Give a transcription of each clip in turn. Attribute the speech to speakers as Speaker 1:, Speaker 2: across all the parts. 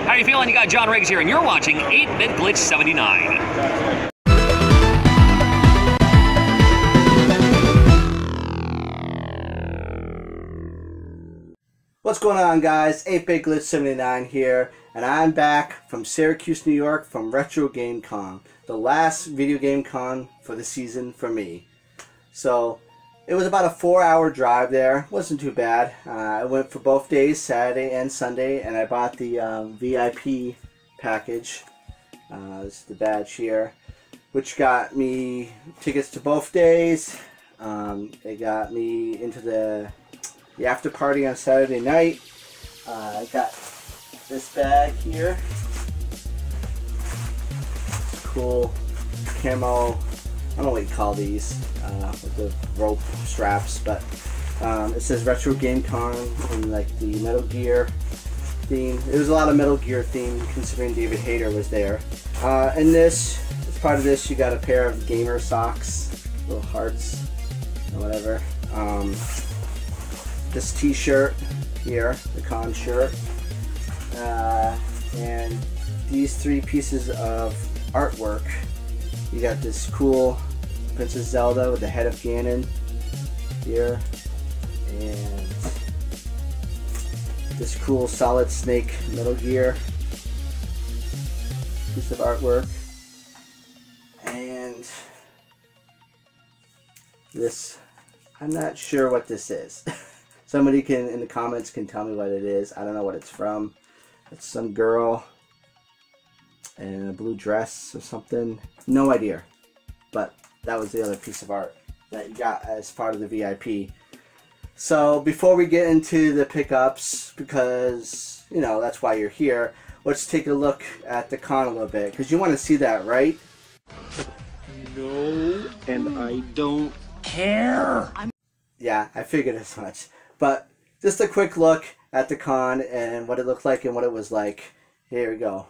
Speaker 1: How you feeling? You got John Riggs here, and you're watching 8-Bit Glitch 79.
Speaker 2: What's going on, guys? 8-Bit Glitch 79 here, and I'm back from Syracuse, New York, from RetroGameCon, the last video game con for the season for me. So it was about a 4-hour drive there. Wasn't too bad. I went for both days, Saturday and Sunday, and I bought the VIP package. This is the badge here, which got me tickets to both days. It got me into the after party on Saturday night. I got this bag here. Cool camo, I don't know what you call these, with the rope straps, but it says RetroGameCon and like the Metal Gear theme. It was a lot of Metal Gear theme considering David Hayter was there. And this, as part of this, you got a pair of gamer socks, little hearts or whatever. This t-shirt here, the con shirt, and these 3 pieces of artwork. You got this cool Princess Zelda with the head of Ganon here, and this cool Solid Snake Metal Gear piece of artwork, and this, I'm not sure what this is. Somebody can, in the comments, can tell me what it is. I don't know what it's from. It's some girl in a blue dress or something. No idea. But that was the other piece of art that you got as part of the VIP. So before we get into the pickups, because, you know, that's why you're here, let's take a look at the con a little bit. Because you want to see that, right?
Speaker 3: No, and I don't care.
Speaker 2: Yeah, I figured as much. But just a quick look at the con and what it looked like and what it was like. Here we go.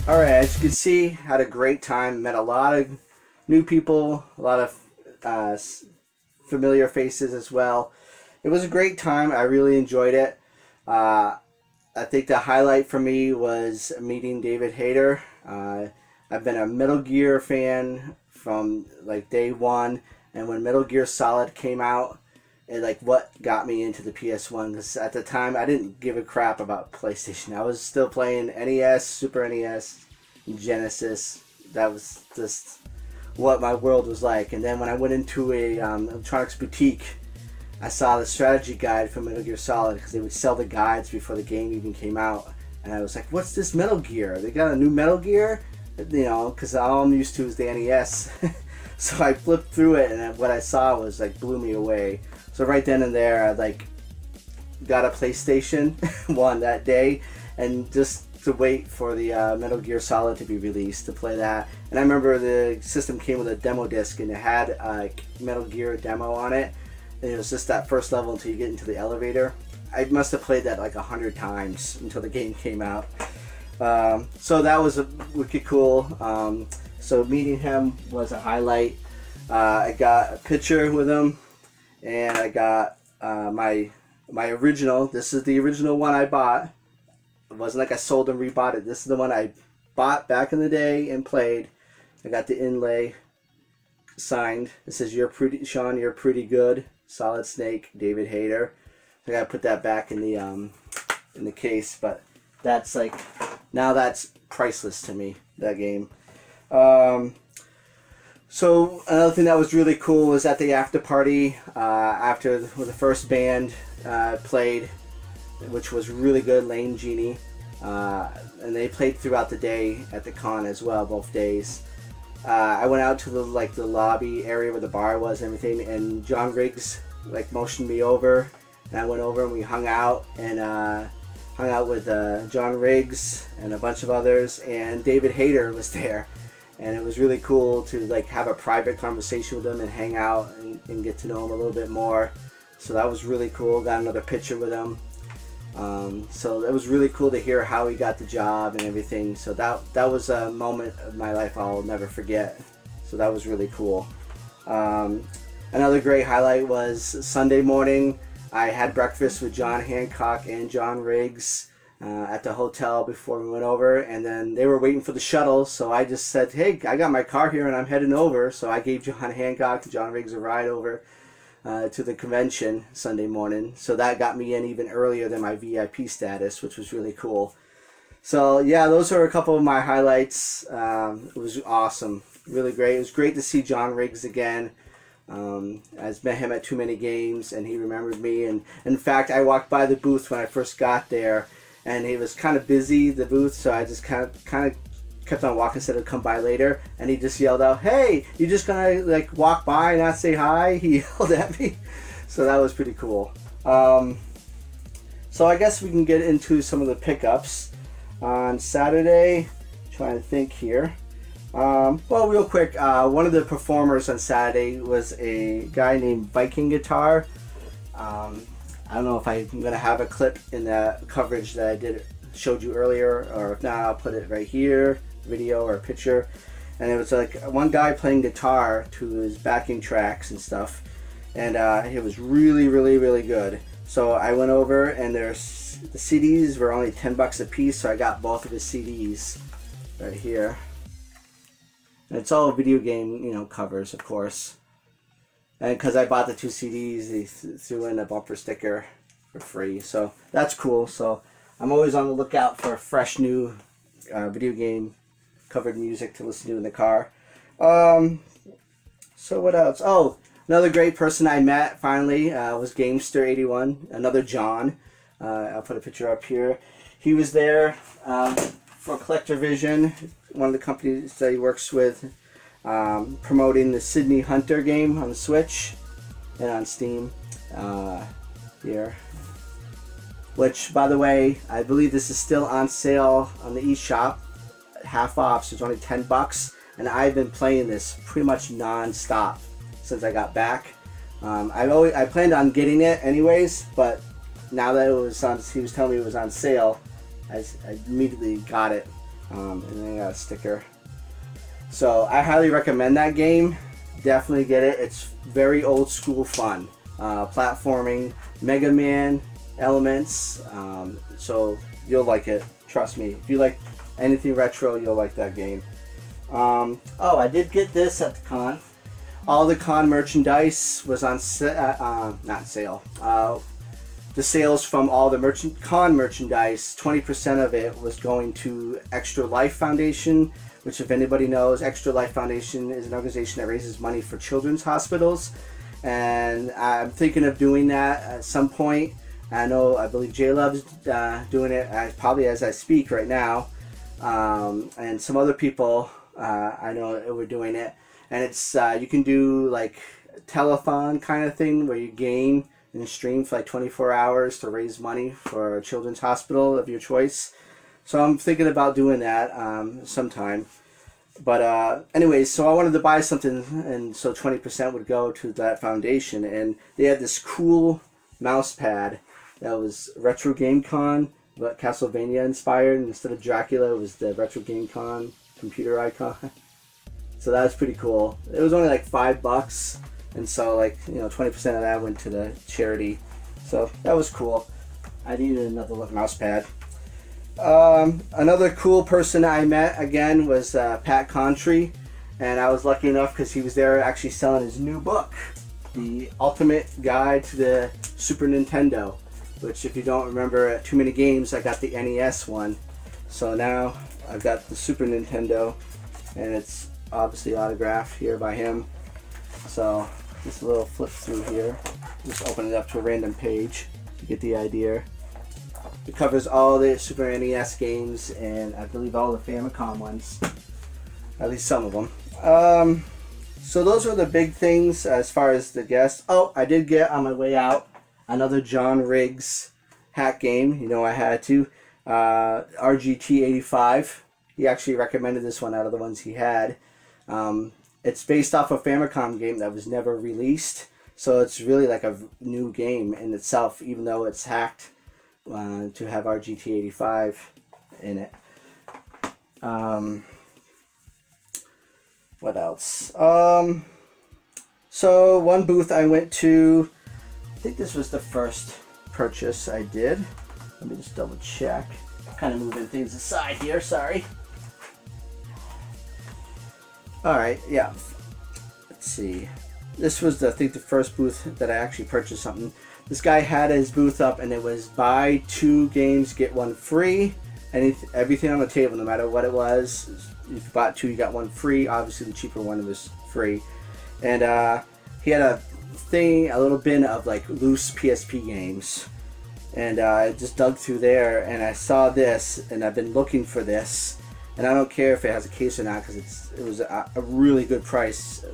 Speaker 2: Alright, as you can see, had a great time. Met a lot of new people, a lot of familiar faces as well. It was a great time. I really enjoyed it. I think the highlight for me was meeting David Hayter. I've been a Metal Gear fan from like day one, and when Metal Gear Solid came out, it like what got me into the PS1, because at the time I didn't give a crap about PlayStation. I was still playing NES, Super NES, Genesis. That was just what my world was like. And then when I went into a electronics boutique, I saw the strategy guide for Metal Gear Solid, because they would sell the guides before the game even came out. And I was like, what's this Metal Gear? They got a new Metal Gear? You know, because all I'm used to is the NES. So I flipped through it, and what I saw was like blew me away. So right then and there, I like got a PlayStation 1 that day, and just to wait for the Metal Gear Solid to be released to play that. And I remember the system came with a demo disc, and it had Metal Gear demo on it, and it was just that first level until you get into the elevator. I must have played that like 100 times until the game came out. So that was wicked cool. So meeting him was a highlight. I got a picture with him, and I got my original. This is the original one I bought. It wasn't like I sold and rebought it. This is the one I bought back in the day and played. I got the inlay signed. It says, "You're pretty, Sean. You're pretty good. Solid Snake, David Hayter." I gotta put that back in the case, but that's like, now that's priceless to me, that game. So another thing that was really cool was at the after party, after the first band played, which was really good, Lane Genie, and they played throughout the day at the con as well, both days. I went out to the lobby area where the bar was and everything, and John Riggs like motioned me over, and I went over and we hung out with John Riggs and a bunch of others, and David Hayter was there. And it was really cool to like have a private conversation with him and hang out and get to know him a little bit more. So that was really cool. Got another picture with him. So it was really cool to hear how he got the job and everything. So that was a moment of my life I'll never forget. So that was really cool. Another great highlight was Sunday morning. I had breakfast with John Hancock and John Riggs at the hotel before we went over, and then they were waiting for the shuttle, so I just said, hey, I got my car here and I'm heading over. So I gave John Hancock and John Riggs a ride over to the convention Sunday morning. So that got me in even earlier than my VIP status, which was really cool. So yeah, those are a couple of my highlights. It was awesome, really great. It was great to see John Riggs again. I've met him at too many games, and he remembered me. And in fact, I walked by the booth when I first got there, and he was kind of busy, the booth, so I just kind of kept on walking, said I'd come by later, and he just yelled out, "Hey, you just gonna like walk by and not say hi?" He yelled at me. So that was pretty cool. So I guess we can get into some of the pickups. On Saturday, trying to think here. Well, real quick, one of the performers on Saturday was a guy named Viking Guitar. I don't know if I'm going to have a clip in the coverage that I showed you earlier, or if not, I'll put it right here, video or a picture. And it was like one guy playing guitar to his backing tracks and stuff, and it was really, really, really good. So I went over, and the CDs were only $10 a piece, so I got both of his CDs right here. And it's all video game, covers, of course. And because I bought the 2 CDs, they threw in a bumper sticker for free. So that's cool. So I'm always on the lookout for fresh new video game covered music to listen to in the car. So what else? Oh, another great person I met finally was Gangster 81, another John. I'll put a picture up here. He was there for Collector Vision, one of the companies that he works with, promoting the Sydney Hunter game on the Switch and on Steam here. Which, by the way, I believe this is still on sale on the eShop, half off, so it's only $10. And I've been playing this pretty much non-stop since I got back. I planned on getting it anyways, but now that he was telling me it was on sale, I immediately got it. and then I got a sticker. So I highly recommend that game. Definitely get it. It's very old school fun. Platforming, Mega Man elements. So you'll like it. Trust me. If you like anything retro, you'll like that game. Oh, I did get this at the con. All the con merchandise was on not sale. The sales from all the con merchandise, 20% of it was going to Extra Life Foundation, which, if anybody knows, Extra Life Foundation is an organization that raises money for children's hospitals. And I'm thinking of doing that at some point. I believe J-Love's doing it probably as I speak right now. And some other people I know we're doing it. And it's you can do like a telethon kind of thing where you game and stream for like 24 hours to raise money for a children's hospital of your choice. So I'm thinking about doing that sometime. But anyways, so I wanted to buy something, and so 20% would go to that foundation. And they had this cool mouse pad that was RetroGameCon, but Castlevania inspired. And instead of Dracula, it was the RetroGameCon computer icon. So that was pretty cool. It was only like $5, and so like 20% of that went to the charity. So that was cool. I needed another mouse pad. Another cool person I met again was Pat Contry, and I was lucky enough because he was there actually selling his new book, The Ultimate Guide to the Super Nintendo, which, if you don't remember too many games, I got the NES one. So now I've got the Super Nintendo, and it's obviously autographed here by him. So just a little flip through here, just open it up to a random page to get the idea. It covers all the Super NES games, and I believe all the Famicom ones, at least some of them. So those are the big things as far as the guests. Oh, I did get on my way out another John Riggs hack game. I had to. RGT85. He actually recommended this one out of the ones he had. It's based off a Famicom game that was never released, so it's really like a new game in itself, even though it's hacked to have RGT85 in it. What else? So one booth I went to, I think this was the first purchase I did. Let me just double check. Kind of moving things aside here, sorry. Alright, yeah. Let's see. This was, I think, the first booth that I actually purchased something. This guy had his booth up, and it was buy 2 games, get 1 free. Everything on the table, no matter what it was. If you bought 2, you got 1 free. Obviously, the cheaper one was free. And he had a little bin of like loose PSP games. And I just dug through there, and I saw this, and I've been looking for this. And I don't care if it has a case or not, because it was a really good price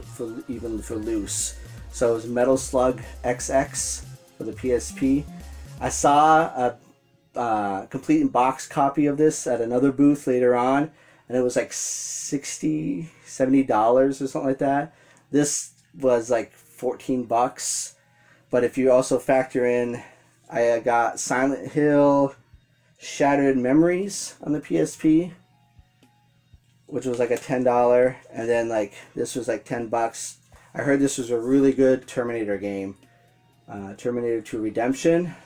Speaker 2: even for loose. So it was Metal Slug XX for the PSP. I saw a complete in box copy of this at another booth later on, and it was like $60, $70 or something like that. This was like $14, but if you also factor in, I got Silent Hill Shattered Memories on the PSP, which was like a $10, and then like this was like $10. I heard this was a really good Terminator game, Terminator 2 Redemption.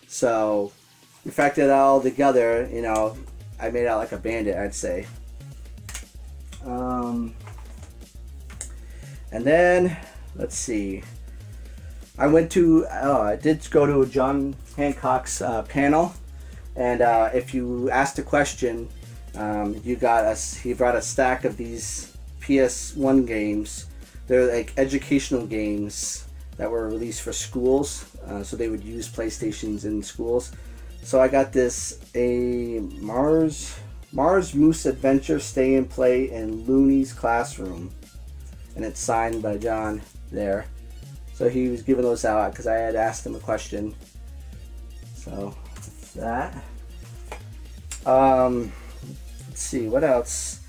Speaker 2: So you factor that all together, I made out like a bandit, I'd say. And then let's see. I did go to John Hancock's panel, and if you asked a question, he brought a stack of these PS1 games. They're like educational games that were released for schools, so they would use PlayStations in schools. So I got a Mars Moose Adventure Stay and Play in Looney's Classroom, and it's signed by John there. So he was giving those out because I had asked him a question. So that's that. Let's see, what else?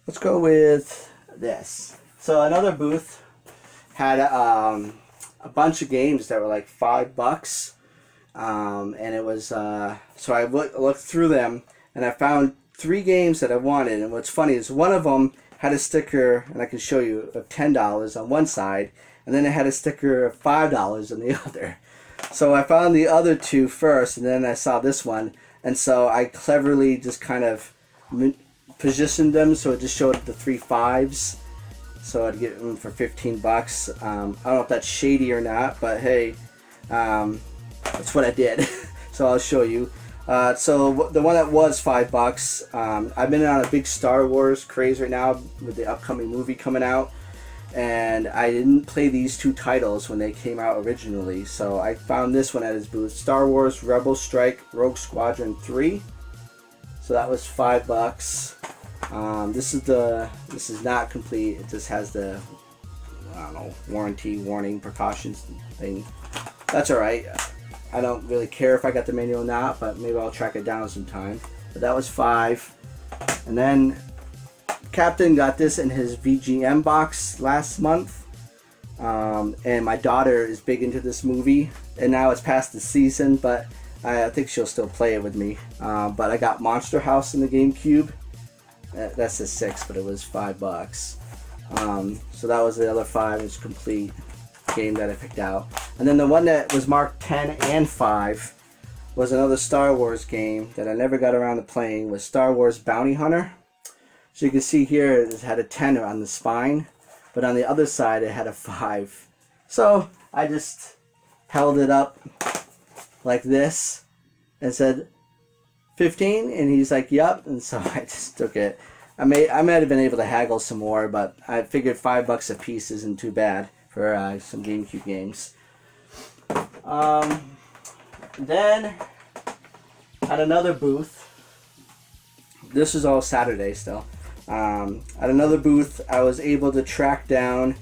Speaker 2: Let's go with this. So another booth had a bunch of games that were like $5, and it was so I looked through them, and I found 3 games that I wanted. And what's funny is one of them had a sticker, and I can show you, of $10 on one side, and then it had a sticker of $5 on the other. So I found the other 2 first, and then I saw this one, and so I cleverly just kind of positioned them so it just showed the 3 5s. So I'd get them for 15 bucks. I don't know if that's shady or not, but hey, that's what I did. So I'll show you. So the one that was $5, I've been on a big Star Wars craze right now with the upcoming movie coming out, and I didn't play these 2 titles when they came out originally, so I found this one at his booth, Star Wars Rebel Strike Rogue Squadron 3. So that was $5. This is not complete. It just has the, I don't know, warning precautions thing. That's alright. I don't really care if I got the manual or not, but maybe I'll track it down sometime. But that was $5. And then Captain got this in his VGM box last month. And my daughter is big into this movie, and now it's past the season, but I think she'll still play it with me. But I got Monster House in the GameCube. That's a 6, but it was $5. So that was the other 5. It's complete game that I picked out. And then the one that was marked 10 and 5 was another Star Wars game that I never got around to playing, was Star Wars Bounty Hunter. So you can see here it had a 10 on the spine, but on the other side it had a 5. So I just held it up like this and said 15, and he's like, yup, and so I just took it. I might have been able to haggle some more, but I figured $5 a piece isn't too bad for some GameCube games. Then at another booth, this is all Saturday still, at another booth I was able to track down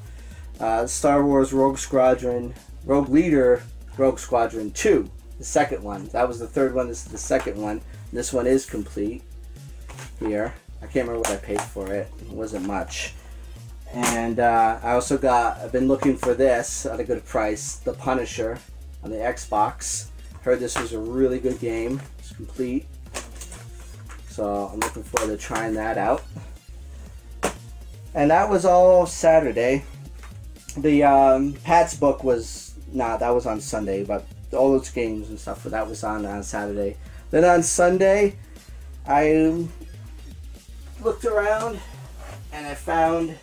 Speaker 2: Star Wars Rogue Squadron 2, the second one. That was the third one, this is the second one. This one is complete here. I can't remember what I paid for it. It wasn't much. And I also I've been looking for this at a good price, The Punisher on the Xbox. Heard this was a really good game. It's complete. So I'm looking forward to trying that out. And that was all Saturday. The Pat's book was, that was on Sunday, but all those games and stuff, that was on Saturday. Then on Sunday, I looked around and I found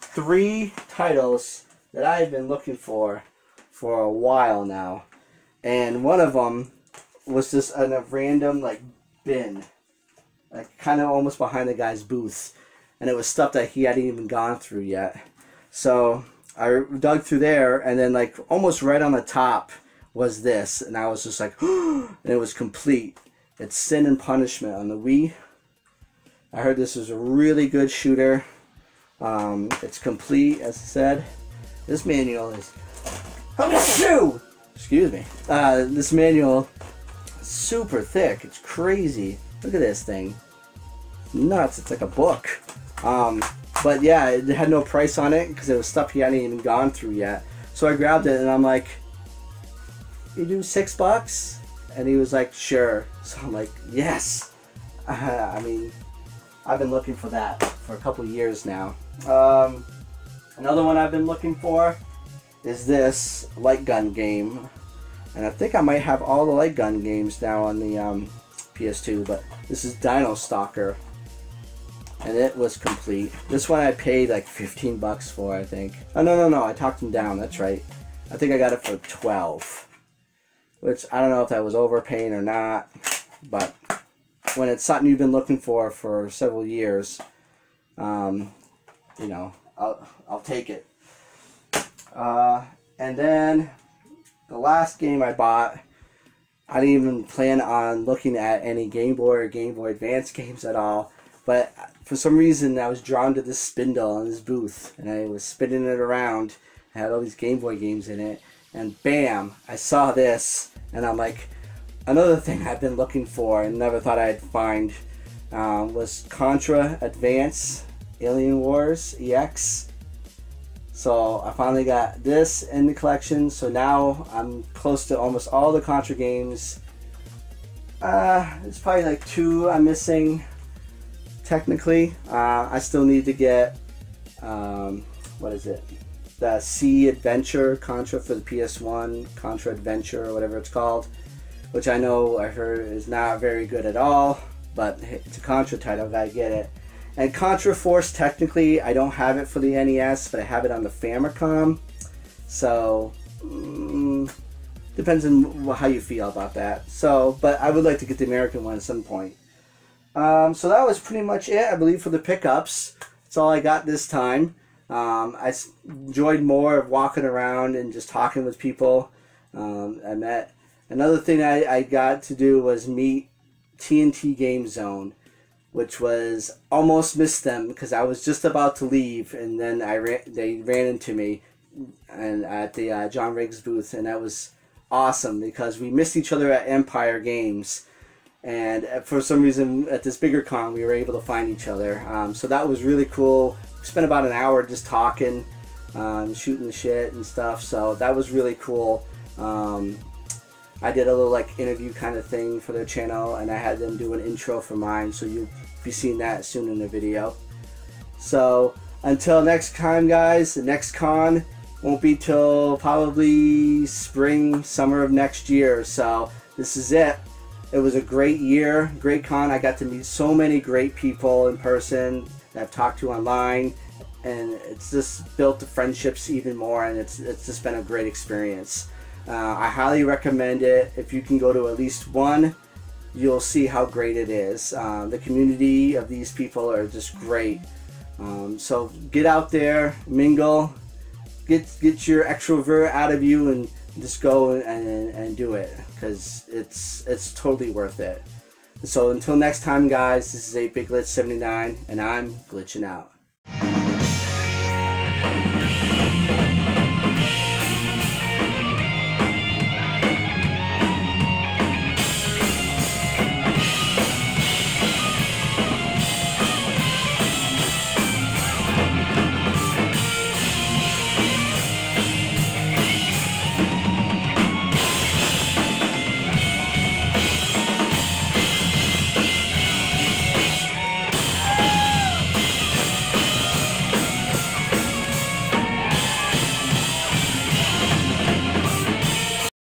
Speaker 2: 3 titles that I've been looking for a while now, and one of them was just in a random bin, kind of almost behind the guy's booth, and it was stuff that he hadn't even gone through yet. So I dug through there, and then almost right on the top was this, and I was just like, and it was complete. It's Sin and Punishment on the Wii. I heard this is a really good shooter. It's complete, as I said. This manual is, excuse me. This manual is super thick. It's crazy. Look at this thing. Nuts. It's like a book. But yeah, it had no price on it because it was stuff he hadn't even gone through yet. So I grabbed it and I'm like, you do $6? And he was like, sure. So I'm like, yes. I mean, I've been looking for that for a couple years now. Another one I've been looking for is this light gun game, and I think I might have all the light gun games now on the PS2, but this is Dino Stalker, and it was complete. This one I paid like 15 bucks for, I think. Oh no, I talked him down, that's right. I think I got it for 12, which I don't know if that was overpaying or not, but when it's something you've been looking for several years, you know, I'll take it. And then the last game I bought, I didn't even plan on looking at any Game Boy or Game Boy Advance games at all, but for some reason I was drawn to this spindle in this booth, and I was spinning it around. I had all these Game Boy games in it, and bam, I saw this, and I'm like, another thing I've been looking for and never thought I'd find was Contra Advance Alien Wars EX. So I finally got this in the collection. So now I'm close to almost all the Contra games. It's probably like 2 I'm missing technically. I still need to get what is it? The Sea Adventure Contra for the PS1, Contra Adventure or whatever it's called, which I know I heard is not very good at all, but it's a Contra title, gotta get it. And Contra Force, technically I don't have it for the NES, but I have it on the Famicom, so depends on how you feel about that. So, but I would like to get the American one at some point. So that was pretty much it, I believe, for the pickups. That's all I got this time. I enjoyed more of walking around and just talking with people. I met another thing I got to do was meet TNT Game Zone, which was almost missed them because I was just about to leave, and then they ran into me and at the John Riggs booth, and that was awesome because we missed each other at Empire Games, and for some reason at this bigger con we were able to find each other. So that was really cool. We spent about an hour just talking, shooting the shit and stuff, so that was really cool. I did a little like interview kind of thing for their channel, and I had them do an intro for mine, so you'll be seeing that soon in the video. So until next time, guys, the next con won't be till probably spring, summer of next year. So this is it. It was a great year, great con. I got to meet so many great people in person that I've talked to online, and it's just built the friendships even more, and it's just been a great experience. I highly recommend it. If you can go to at least one, you'll see how great it is. The community of these people are just great. So get out there, mingle, get your extrovert out of you, and just go and do it, because it's totally worth it. So until next time, guys, this is 8-Bit Glitch 79, and I'm glitching out.